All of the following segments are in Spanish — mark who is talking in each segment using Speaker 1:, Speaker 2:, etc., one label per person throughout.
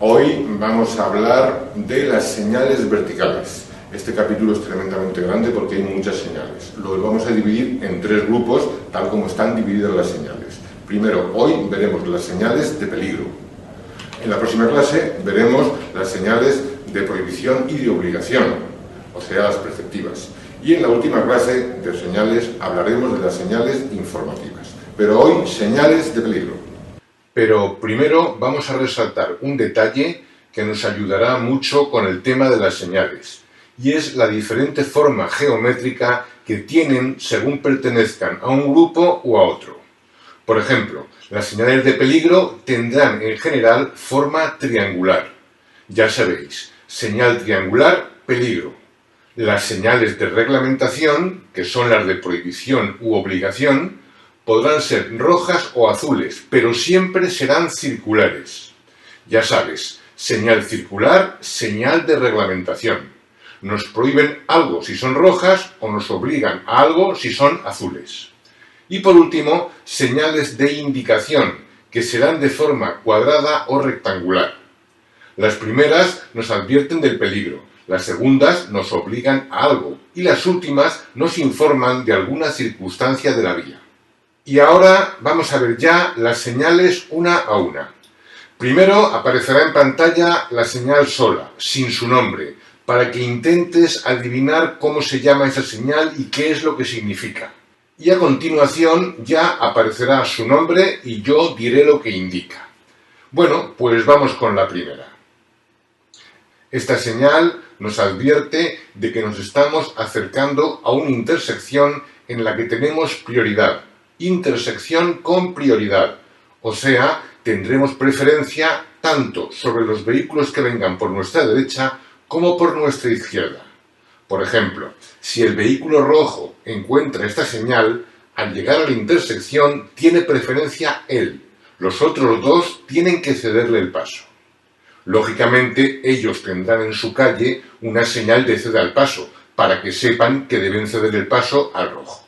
Speaker 1: Hoy vamos a hablar de las señales verticales. Este capítulo es tremendamente grande porque hay muchas señales. Lo vamos a dividir en tres grupos, tal como están divididas las señales. Primero, hoy veremos las señales de peligro. En la próxima clase veremos las señales de prohibición y de obligación, o sea, las preceptivas. Y en la última clase de señales hablaremos de las señales informativas. Pero hoy, señales de peligro. Pero primero vamos a resaltar un detalle que nos ayudará mucho con el tema de las señales, y es la diferente forma geométrica que tienen según pertenezcan a un grupo o a otro. Por ejemplo, las señales de peligro tendrán en general forma triangular. Ya sabéis, señal triangular, peligro. Las señales de reglamentación, que son las de prohibición u obligación, podrán ser rojas o azules, pero siempre serán circulares. Ya sabes, señal circular, señal de reglamentación. Nos prohíben algo si son rojas o nos obligan a algo si son azules. Y por último, señales de indicación, que serán de forma cuadrada o rectangular. Las primeras nos advierten del peligro, las segundas nos obligan a algo y las últimas nos informan de alguna circunstancia de la vía. Y ahora vamos a ver ya las señales una a una. Primero aparecerá en pantalla la señal sola, sin su nombre, para que intentes adivinar cómo se llama esa señal y qué es lo que significa. Y a continuación ya aparecerá su nombre y yo diré lo que indica. Bueno, pues vamos con la primera. Esta señal nos advierte de que nos estamos acercando a una intersección en la que tenemos prioridad. Intersección con prioridad, o sea, tendremos preferencia tanto sobre los vehículos que vengan por nuestra derecha como por nuestra izquierda. Por ejemplo, si el vehículo rojo encuentra esta señal, al llegar a la intersección tiene preferencia él, los otros dos tienen que cederle el paso. Lógicamente, ellos tendrán en su calle una señal de ceda al paso, para que sepan que deben ceder el paso al rojo.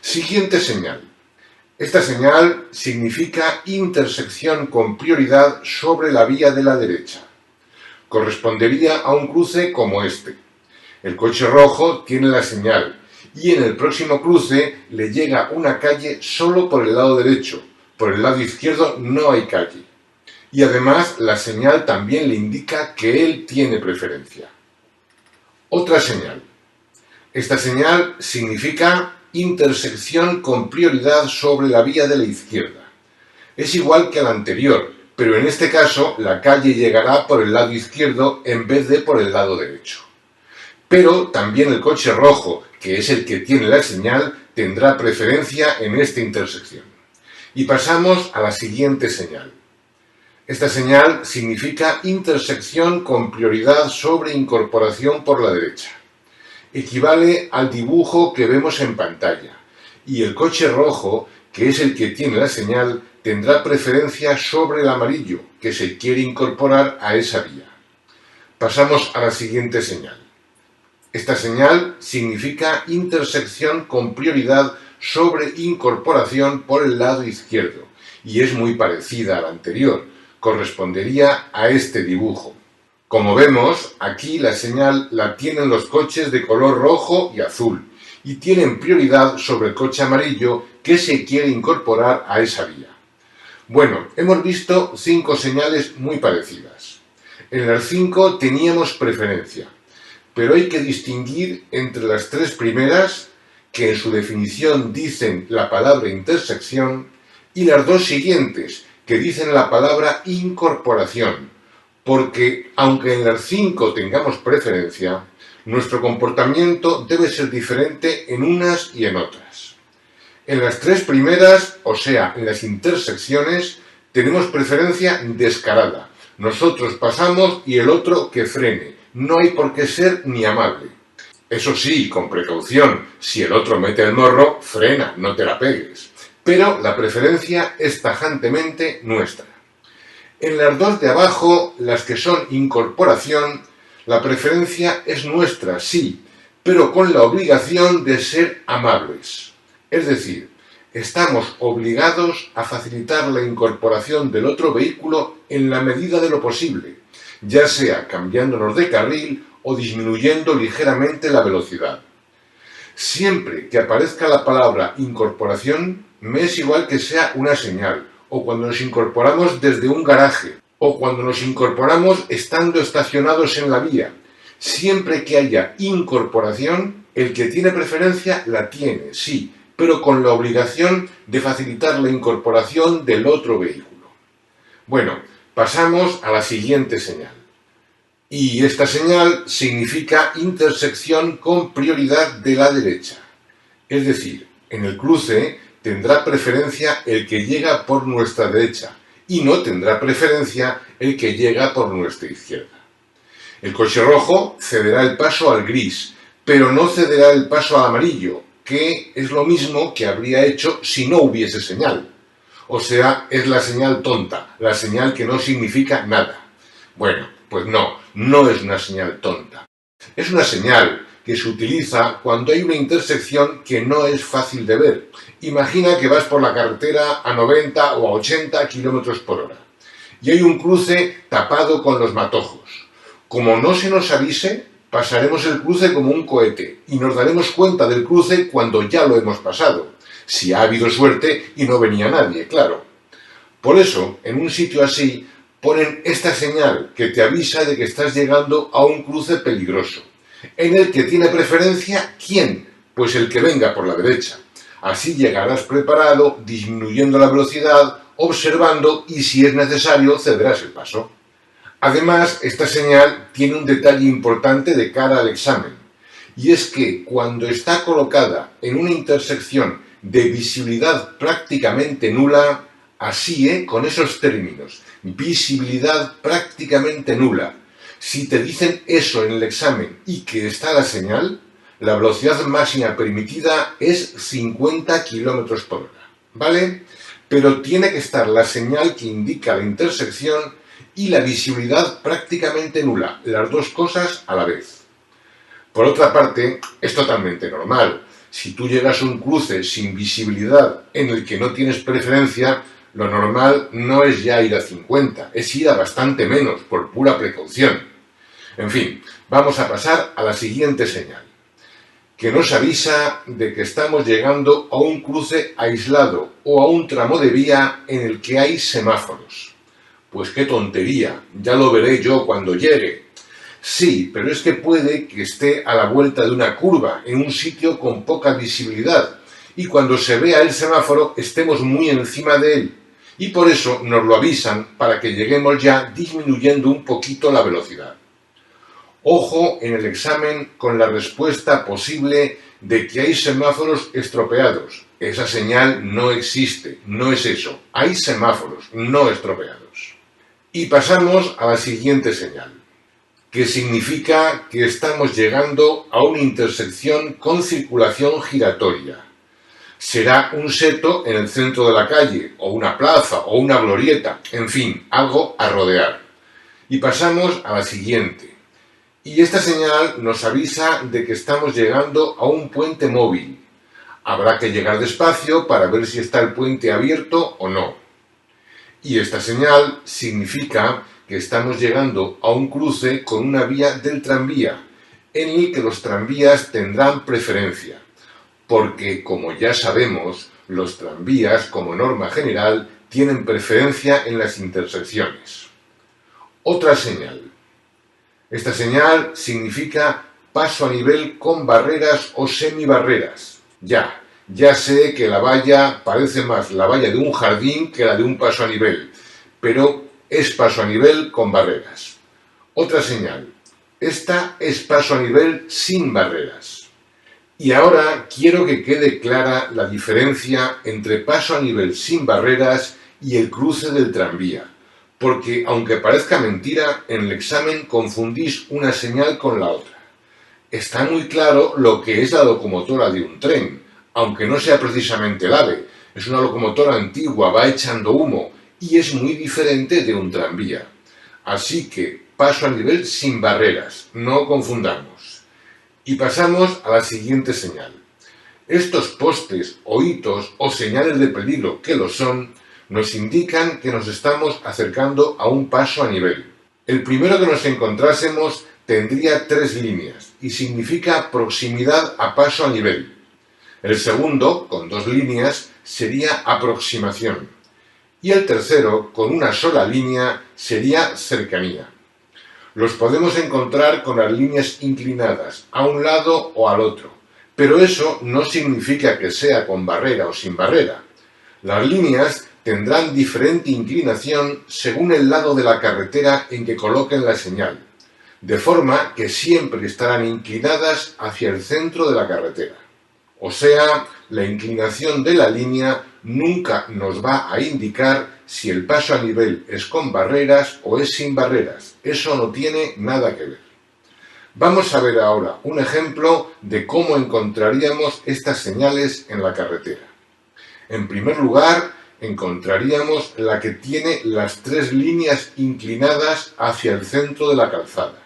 Speaker 1: Siguiente señal. Esta señal significa intersección con prioridad sobre la vía de la derecha. Correspondería a un cruce como este. El coche rojo tiene la señal y en el próximo cruce le llega una calle solo por el lado derecho. Por el lado izquierdo no hay calle. Y además la señal también le indica que él tiene preferencia. Otra señal. Esta señal significa intersección con prioridad sobre la vía de la izquierda. Es igual que la anterior, pero en este caso la calle llegará por el lado izquierdo en vez de por el lado derecho. Pero también el coche rojo, que es el que tiene la señal, tendrá preferencia en esta intersección. Y pasamos a la siguiente señal. Esta señal significa intersección con prioridad sobre incorporación por la derecha. Equivale al dibujo que vemos en pantalla, y el coche rojo, que es el que tiene la señal, tendrá preferencia sobre el amarillo, que se quiere incorporar a esa vía. Pasamos a la siguiente señal. Esta señal significa intersección con prioridad sobre incorporación por el lado izquierdo, y es muy parecida a la anterior, correspondería a este dibujo. Como vemos, aquí la señal la tienen los coches de color rojo y azul y tienen prioridad sobre el coche amarillo que se quiere incorporar a esa vía. Bueno, hemos visto 5 señales muy parecidas. En las 5 teníamos preferencia, pero hay que distinguir entre las 3 primeras, que en su definición dicen la palabra intersección, y las 2 siguientes, que dicen la palabra incorporación. Porque, aunque en las 5 tengamos preferencia, nuestro comportamiento debe ser diferente en unas y en otras. En las 3 primeras, o sea, en las intersecciones, tenemos preferencia descarada. Nosotros pasamos y el otro que frene. No hay por qué ser ni amable. Eso sí, con precaución. Si el otro mete el morro, frena, no te la pegues. Pero la preferencia es tajantemente nuestra. En las 2 de abajo, las que son incorporación, la preferencia es nuestra, sí, pero con la obligación de ser amables. Es decir,
Speaker 2: estamos obligados a facilitar la incorporación del otro vehículo en la medida de lo posible, ya sea cambiándonos de carril o disminuyendo ligeramente la velocidad. Siempre que aparezca la palabra incorporación, me es igual que sea una señal, o cuando nos incorporamos desde un garaje, o cuando nos incorporamos estando estacionados en la vía. Siempre que haya incorporación, el que tiene preferencia la tiene, sí, pero con la obligación de facilitar la incorporación del otro vehículo. Bueno, pasamos a la siguiente señal. Y esta señal significa intersección con prioridad de la derecha. Es decir, en el cruce tendrá preferencia el que llega por nuestra derecha y no tendrá preferencia el que llega por nuestra izquierda. El coche rojo cederá el paso al gris, pero no cederá el paso al amarillo, que es lo mismo que habría hecho si no hubiese señal. O sea, es la señal tonta, la señal que no significa nada. Bueno, pues no es una señal tonta. Es una señal que se utiliza cuando hay una intersección que no es fácil de ver. Imagina que vas por la carretera a 90 o a 80 km por hora y hay un cruce tapado con los matojos. Como no se nos avise, pasaremos el cruce como un cohete y nos daremos cuenta del cruce cuando ya lo hemos pasado, si ha habido suerte y no venía nadie, claro. Por eso, en un sitio así, ponen esta señal que te avisa de que estás llegando a un cruce peligroso, en el que tiene preferencia ¿quién? Pues el que venga por la derecha. Así llegarás preparado, disminuyendo la velocidad, observando y si es necesario cederás el paso. Además, esta señal tiene un detalle importante de cara al examen, y es que cuando está colocada en una intersección de visibilidad prácticamente nula, así, con esos términos, visibilidad prácticamente nula, si te dicen eso en el examen y que está la señal, la velocidad máxima permitida es 50 km por hora, ¿vale? Pero tiene que estar la señal que indica la intersección y la visibilidad prácticamente nula, las dos cosas a la vez. Por otra parte, es totalmente normal. Si tú llegas a un cruce sin visibilidad en el que no tienes preferencia, lo normal no es ya ir a 50, es ir a bastante menos, por pura precaución. En fin, vamos a pasar a la siguiente señal, que nos avisa de que estamos llegando a un cruce aislado o a un tramo de vía en el que hay semáforos. Pues qué tontería, ya lo veré yo cuando llegue. Sí, pero es que puede que esté a la vuelta de una curva, en un sitio con poca visibilidad, y cuando se vea el semáforo estemos muy encima de él, y por eso nos lo avisan para que lleguemos ya disminuyendo un poquito la velocidad. Ojo en el examen con la respuesta posible de que hay semáforos estropeados. Esa señal no existe, no es eso. Hay semáforos, no estropeados. Y pasamos a la siguiente señal, que significa que estamos llegando a una intersección con circulación giratoria. Será un seto en el centro de la calle, o una plaza, o una glorieta, en fin, algo a rodear. Y pasamos a la siguiente. Y esta señal nos avisa de que estamos llegando a un puente móvil. Habrá que llegar despacio para ver si está el puente abierto o no. Y esta señal significa que estamos llegando a un cruce con una vía del tranvía, en el que los tranvías tendrán preferencia, porque, como ya sabemos, los tranvías, como norma general, tienen preferencia en las intersecciones. Otra señal. Esta señal significa paso a nivel con barreras o semibarreras. Ya sé que la valla parece más la valla de un jardín que la de un paso a nivel, pero es paso a nivel con barreras. Otra señal. Esta es paso a nivel sin barreras. Y ahora quiero que quede clara la diferencia entre paso a nivel sin barreras y el cruce del tranvía, porque aunque parezca mentira, en el examen confundís una señal con la otra. Está muy claro lo que es la locomotora de un tren, aunque no sea precisamente el AVE, es una locomotora antigua, va echando humo y es muy diferente de un tranvía. Así que paso a nivel sin barreras, no confundamos. Y pasamos a la siguiente señal. Estos postes o hitos o señales de peligro que lo son, nos indican que nos estamos acercando a un paso a nivel. El primero que nos encontrásemos tendría 3 líneas y significa proximidad a paso a nivel. El segundo, con 2 líneas, sería aproximación. Y el tercero, con una sola línea, sería cercanía. Los podemos encontrar con las líneas inclinadas, a un lado o al otro, pero eso no significa que sea con barrera o sin barrera. Las líneas tendrán diferente inclinación según el lado de la carretera en que coloquen la señal, de forma que siempre estarán inclinadas hacia el centro de la carretera. O sea, la inclinación de la línea nunca nos va a indicar si el paso a nivel es con barreras o es sin barreras. Eso no tiene nada que ver. Vamos a ver ahora un ejemplo de cómo encontraríamos estas señales en la carretera. En primer lugar, encontraríamos la que tiene las 3 líneas inclinadas hacia el centro de la calzada.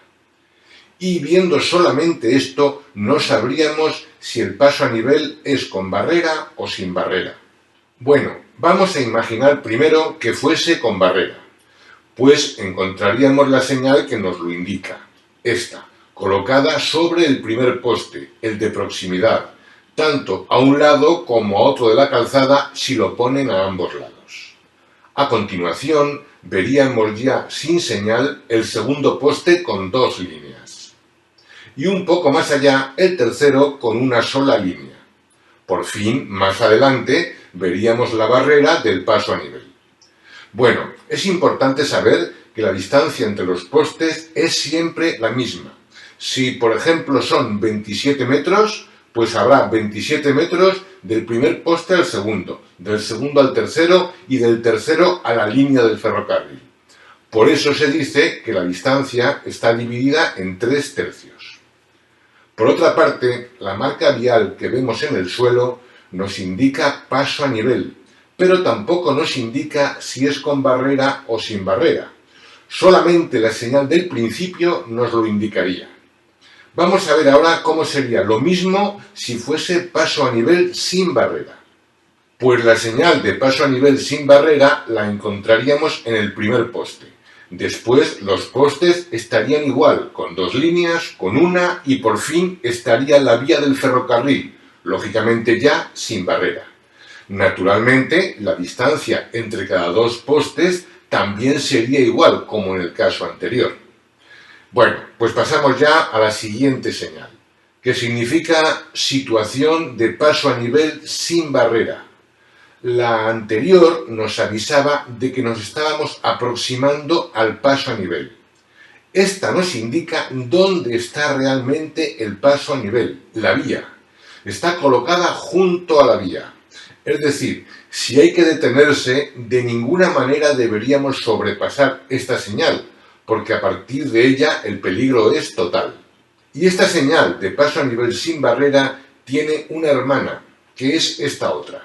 Speaker 2: Y viendo solamente esto, no sabríamos si el paso a nivel es con barrera o sin barrera. Bueno, vamos a imaginar primero que fuese con barrera, pues encontraríamos la señal que nos lo indica, esta, colocada sobre el primer poste, el de proximidad, tanto a un lado como a otro de la calzada si lo ponen a ambos lados. A continuación, veríamos ya sin señal el segundo poste con 2 líneas. Y un poco más allá, el tercero con una sola línea. Por fin, más adelante, veríamos la barrera del paso a nivel. Bueno, es importante saber que la distancia entre los postes es siempre la misma. Si, por ejemplo, son 27 metros, pues habrá 27 metros del primer poste al segundo, del segundo al tercero y del tercero a la línea del ferrocarril. Por eso se dice que la distancia está dividida en 3 tercios. Por otra parte, la marca vial que vemos en el suelo nos indica paso a nivel, pero tampoco nos indica si es con barrera o sin barrera. Solamente la señal del principio nos lo indicaría. Vamos a ver ahora cómo sería lo mismo si fuese paso a nivel sin barrera. Pues la señal de paso a nivel sin barrera la encontraríamos en el primer poste. Después los postes estarían igual, con 2 líneas, con una y por fin estaría la vía del ferrocarril, lógicamente ya sin barrera. Naturalmente, la distancia entre cada 2 postes también sería igual como en el caso anterior. Bueno, pues pasamos ya a la siguiente señal, que significa situación de paso a nivel sin barrera. La anterior nos avisaba de que nos estábamos aproximando al paso a nivel. Esta nos indica dónde está realmente el paso a nivel, la vía. Está colocada junto a la vía. Es decir, si hay que detenerse, de ninguna manera deberíamos sobrepasar esta señal, porque a partir de ella el peligro es total. Y esta señal de paso a nivel sin barrera tiene una hermana, que es esta otra,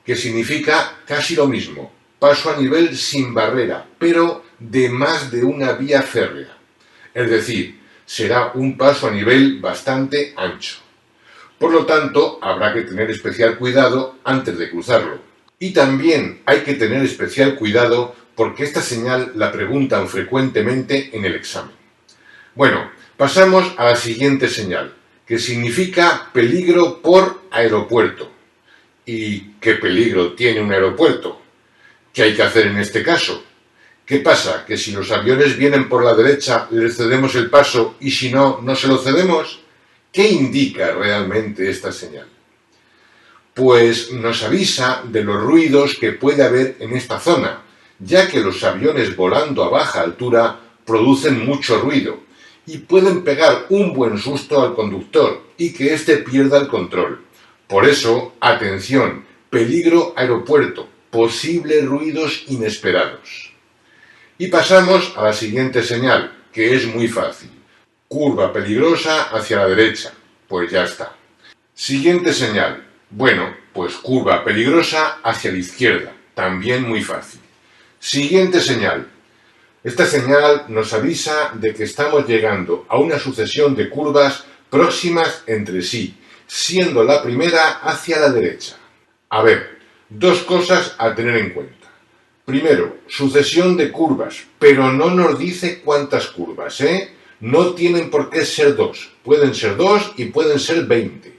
Speaker 2: que significa casi lo mismo, paso a nivel sin barrera, pero de más de una vía férrea. Es decir, será un paso a nivel bastante ancho. Por lo tanto, habrá que tener especial cuidado antes de cruzarlo. Y también hay que tener especial cuidado porque esta señal la preguntan frecuentemente en el examen. Bueno, pasamos a la siguiente señal, que significa peligro por aeropuerto. ¿Y qué peligro tiene un aeropuerto? ¿Qué hay que hacer en este caso? ¿Qué pasa? ¿Que si los aviones vienen por la derecha les cedemos el paso y si no, no se lo cedemos? ¿Qué indica realmente esta señal? Pues nos avisa de los ruidos que puede haber en esta zona, ya que los aviones volando a baja altura producen mucho ruido y pueden pegar un buen susto al conductor y que éste pierda el control. Por eso, atención, peligro aeropuerto, posibles ruidos inesperados. Y pasamos a la siguiente señal, que es muy fácil. Curva peligrosa hacia la derecha, pues ya está. Siguiente señal, bueno, pues curva peligrosa hacia la izquierda, también muy fácil. Siguiente señal. Esta señal nos avisa de que estamos llegando a una sucesión de curvas próximas entre sí, siendo la primera hacia la derecha. A ver, dos cosas a tener en cuenta. Primero, sucesión de curvas, pero no nos dice cuántas curvas, ¿eh? No tienen por qué ser dos, pueden ser 2 y pueden ser 20.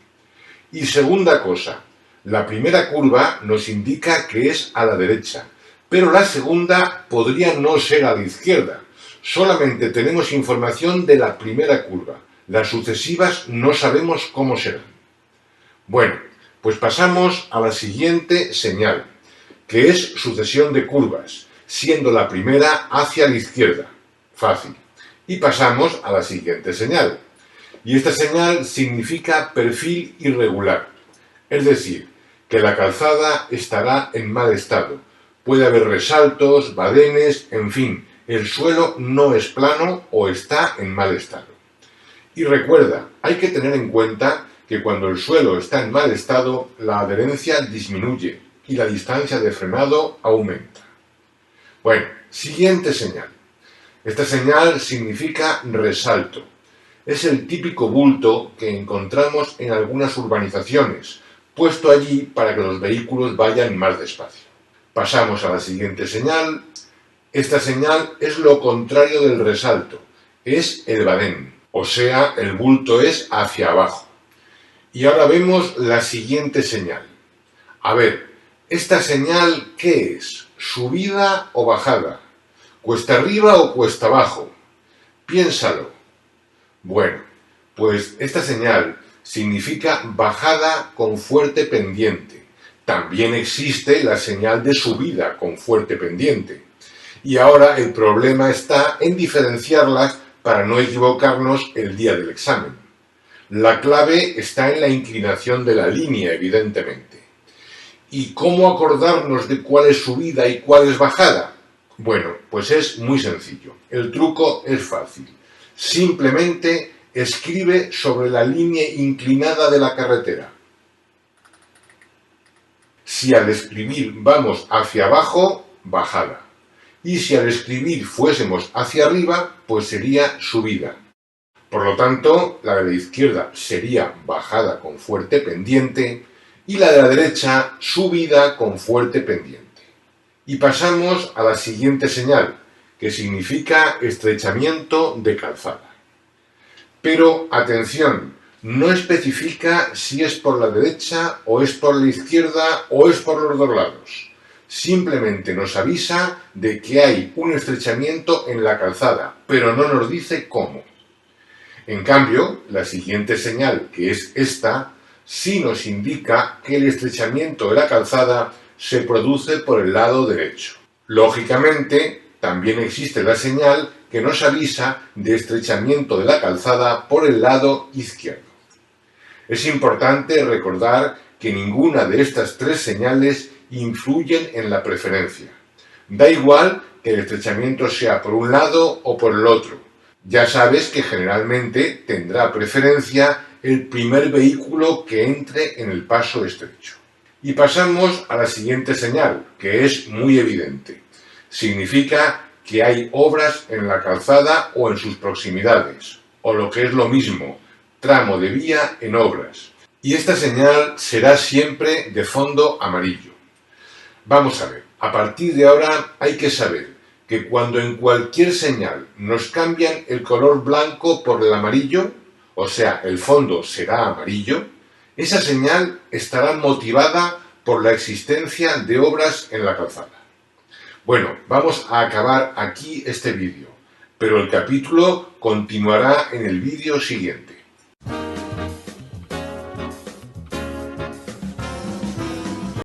Speaker 2: Y segunda cosa, la primera curva nos indica que es a la derecha, pero la segunda podría no ser a la izquierda. Solamente tenemos información de la primera curva, las sucesivas no sabemos cómo serán. Bueno, pues pasamos a la siguiente señal, que es sucesión de curvas, siendo la primera hacia la izquierda. Fácil. Y pasamos a la siguiente señal. Y esta señal significa perfil irregular, es decir, que la calzada estará en mal estado. Puede haber resaltos, badenes, en fin, el suelo no es plano o está en mal estado. Y recuerda, hay que tener en cuenta que cuando el suelo está en mal estado, la adherencia disminuye y la distancia de frenado aumenta. Bueno, siguiente señal. Esta señal significa resalto. Es el típico bulto que encontramos en algunas urbanizaciones, puesto allí para que los vehículos vayan más despacio. Pasamos a la siguiente señal. Esta señal es lo contrario del resalto, es el badén, o sea, el bulto es hacia abajo. Y ahora vemos la siguiente señal. A ver, ¿esta señal qué es? ¿Subida o bajada? ¿Cuesta arriba o cuesta abajo? Piénsalo. Bueno, pues esta señal significa bajada con fuerte pendiente. También existe la señal de subida con fuerte pendiente. Y ahora el problema está en diferenciarlas para no equivocarnos el día del examen. La clave está en la inclinación de la línea, evidentemente. ¿Y cómo acordarnos de cuál es subida y cuál es bajada? Bueno, pues es muy sencillo. El truco es fácil. Simplemente escribe sobre la línea inclinada de la carretera. Si al escribir vamos hacia abajo, bajada. Y si al escribir fuésemos hacia arriba, pues sería subida. Por lo tanto, la de la izquierda sería bajada con fuerte pendiente y la de la derecha subida con fuerte pendiente. Y pasamos a la siguiente señal, que significa estrechamiento de calzada. Pero, atención, no especifica si es por la derecha o es por la izquierda o es por los dos lados. Simplemente nos avisa de que hay un estrechamiento en la calzada, pero no nos dice cómo. En cambio, la siguiente señal, que es esta, sí nos indica que el estrechamiento de la calzada se produce por el lado derecho. Lógicamente, también existe la señal que nos avisa de estrechamiento de la calzada por el lado izquierdo. Es importante recordar que ninguna de estas tres señales influyen en la preferencia. Da igual que el estrechamiento sea por un lado o por el otro. Ya sabes que generalmente tendrá preferencia el primer vehículo que entre en el paso estrecho. Y pasamos a la siguiente señal, que es muy evidente. Significa que hay obras en la calzada o en sus proximidades, o lo que es lo mismo, tramo de vía en obras. Y esta señal será siempre de fondo amarillo. Vamos a ver, a partir de ahora hay que saber que cuando en cualquier señal nos cambian el color blanco por el amarillo, o sea, el fondo será amarillo, esa señal estará motivada por la existencia de obras en la calzada. Bueno, vamos a acabar aquí este vídeo, pero el capítulo continuará en el vídeo siguiente.